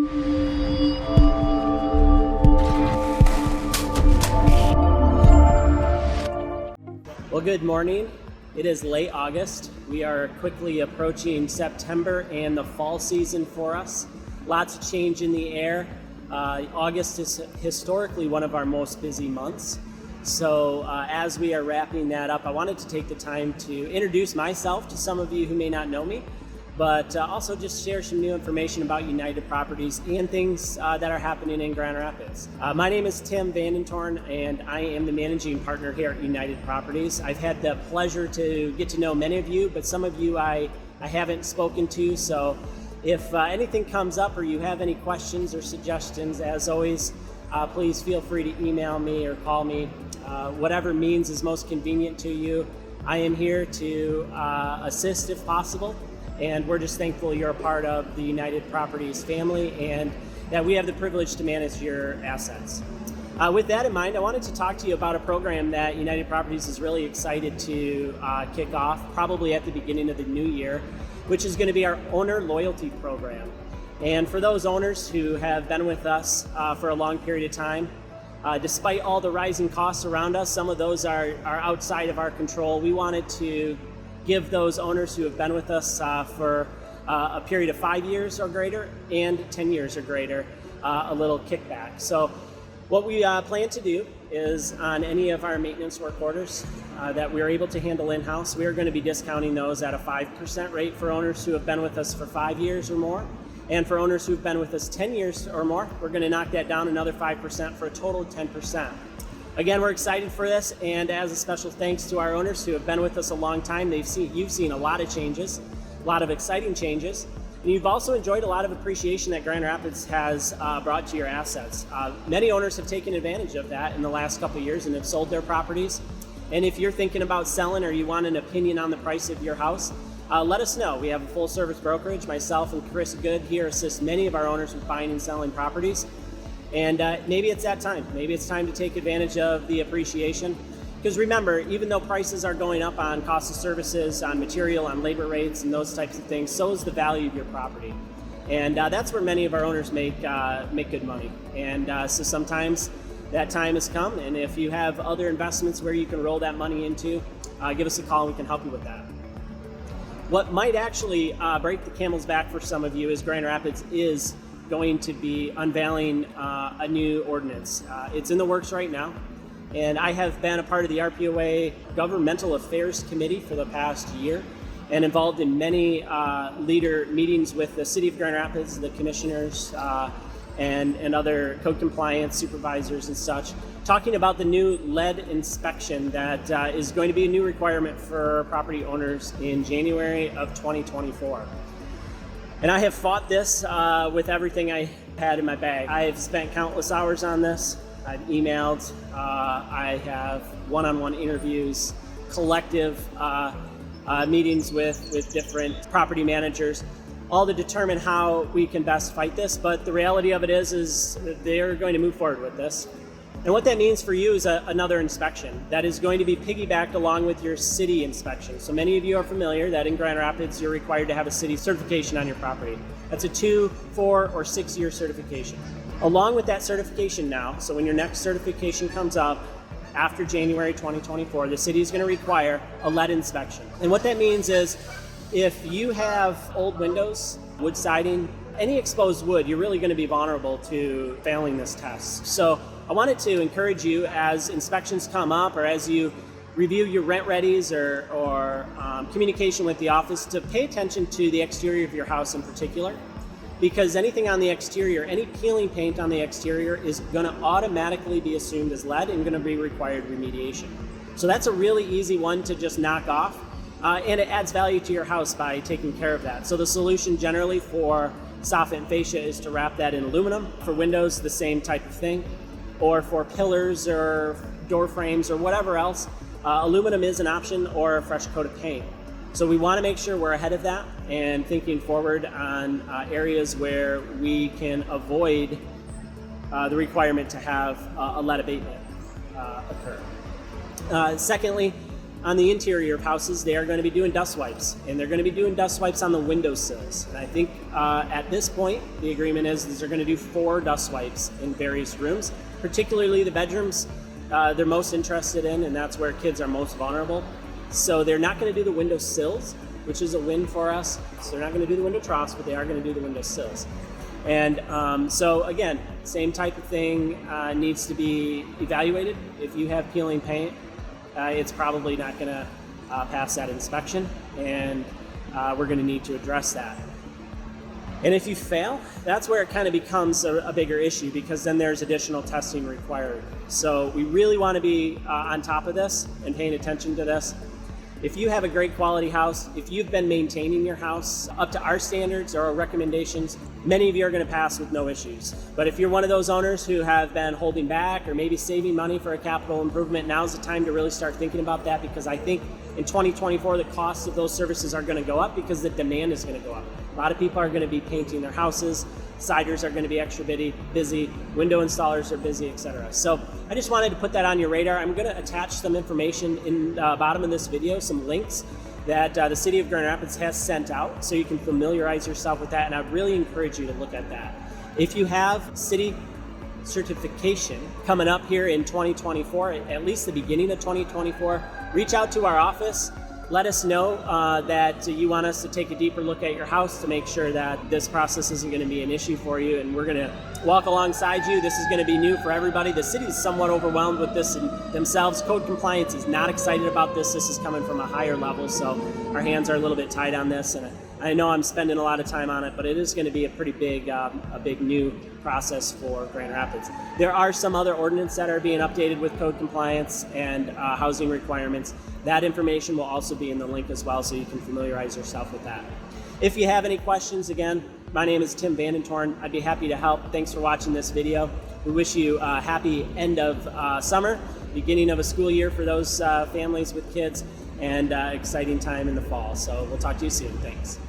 Well, good morning. It is late August. We are quickly approaching September and the fall season for us. Lots of change in the air. August is historically one of our most busy months. So as we are wrapping that up, I wanted to take the time to introduce myself to some of you who may not know me, but also just share some new information about United Properties and things that are happening in Grand Rapids. My name is Tim Vandentorn, and I am the managing partner here at United Properties. I've had the pleasure to get to know many of you, but some of you I haven't spoken to, so if anything comes up or you have any questions or suggestions, as always, please feel free to email me or call me. Whatever means is most convenient to you. I am here to assist if possible. And we're just thankful you're a part of the United Properties family and that we have the privilege to manage your assets. With that in mind, I wanted to talk to you about a program that United Properties is really excited to kick off, probably at the beginning of the new year, which is going to be our owner loyalty program. And for those owners who have been with us for a long period of time, despite all the rising costs around us, some of those are outside of our control. We wanted to give those owners who have been with us for a period of 5 years or greater and 10 years or greater a little kickback. So what we plan to do is on any of our maintenance work orders that we're able to handle in-house, we are going to be discounting those at a 5% rate for owners who have been with us for 5 years or more. And for owners who've been with us 10 years or more, we're going to knock that down another 5% for a total of 10%. Again, we're excited for this, and as a special thanks to our owners who have been with us a long time, you've seen a lot of changes, a lot of exciting changes, and you've also enjoyed a lot of appreciation that Grand Rapids has brought to your assets. Many owners have taken advantage of that in the last couple of years and have sold their properties. And if you're thinking about selling or you want an opinion on the price of your house, let us know. We have a full service brokerage. Myself and Chris Good here assist many of our owners with buying and selling properties. And maybe it's that time. Maybe it's time to take advantage of the appreciation. Because remember, even though prices are going up on cost of services, on material, on labor rates, and those types of things, so is the value of your property. And that's where many of our owners make good money. And so sometimes that time has come. And if you have other investments where you can roll that money into, give us a call and we can help you with that. What might actually break the camel's back for some of you is Grand Rapids is going to be unveiling a new ordinance. It's in the works right now, and I have been a part of the RPOA Governmental Affairs Committee for the past year and involved in many leader meetings with the City of Grand Rapids, the commissioners, and other code compliance supervisors and such, talking about the new lead inspection that is going to be a new requirement for property owners in January of 2024. And I have fought this with everything I had in my bag. I have spent countless hours on this. I've emailed, I have one-on-one interviews, collective meetings with different property managers, all to determine how we can best fight this. But the reality of it is they're going to move forward with this. And what that means for you is another inspection that is going to be piggybacked along with your city inspection. So many of you are familiar that in Grand Rapids, you're required to have a city certification on your property. That's a 2, 4, or 6 year certification. Along with that certification now, so when your next certification comes up after January 2024, the city is going to require a lead inspection. And what that means is if you have old windows, wood siding, any exposed wood, you're really going to be vulnerable to failing this test. So I wanted to encourage you as inspections come up or as you review your rent readies or communication with the office to pay attention to the exterior of your house in particular, because anything on the exterior, any peeling paint on the exterior is going to automatically be assumed as lead and going to be required remediation. So that's a really easy one to just knock off, and it adds value to your house by taking care of that. So the solution generally for soffit and fascia is to wrap that in aluminum. For windows, the same type of thing. Or for pillars or door frames or whatever else, aluminum is an option, or a fresh coat of paint. So we want to make sure we're ahead of that and thinking forward on areas where we can avoid the requirement to have a lead abatement occur. Secondly, on the interior of houses, they are going to be doing dust wipes, and they're going to be doing dust wipes on the windowsills. And I think at this point, the agreement is they're going to do 4 dust wipes in various rooms, particularly the bedrooms they're most interested in, and that's where kids are most vulnerable. So they're not going to do the windowsills, which is a win for us. So they're not going to do the window troughs, but they are going to do the windowsills. And so again, same type of thing needs to be evaluated. If you have peeling paint, it's probably not going to pass that inspection, and we're going to need to address that. And if you fail, that's where it kind of becomes a bigger issue, because then there's additional testing required. So we really want to be on top of this and paying attention to this. If you have a great quality house, if you've been maintaining your house up to our standards or our recommendations, many of you are going to pass with no issues. But if you're one of those owners who have been holding back or maybe saving money for a capital improvement, now's the time to really start thinking about that, because I think in 2024 the costs of those services are going to go up because the demand is going to go up. A lot of people are going to be painting their houses, siders are going to be extra busy, window installers are busy, etc. So I just wanted to put that on your radar. I'm going to attach some information in the bottom of this video, some links that the City of Grand Rapids has sent out, so you can familiarize yourself with that, and I really encourage you to look at that. If you have city certification coming up here in 2024, at least the beginning of 2024, reach out to our office. Let us know that you want us to take a deeper look at your house to make sure that this process isn't going to be an issue for you, and we're going to walk alongside you. This is going to be new for everybody. The city is somewhat overwhelmed with this themselves. Code compliance is not excited about this. This is coming from a higher level, so our hands are a little bit tied on this, and I know I'm spending a lot of time on it, but it is going to be a pretty big, new process for Grand Rapids. There are some other ordinances that are being updated with code compliance and housing requirements. That information will also be in the link as well, so you can familiarize yourself with that. If you have any questions, again, my name is Tim Vandentorn. I'd be happy to help. Thanks for watching this video. We wish you a happy end of summer, beginning of a school year for those families with kids, and exciting time in the fall. So we'll talk to you soon. Thanks.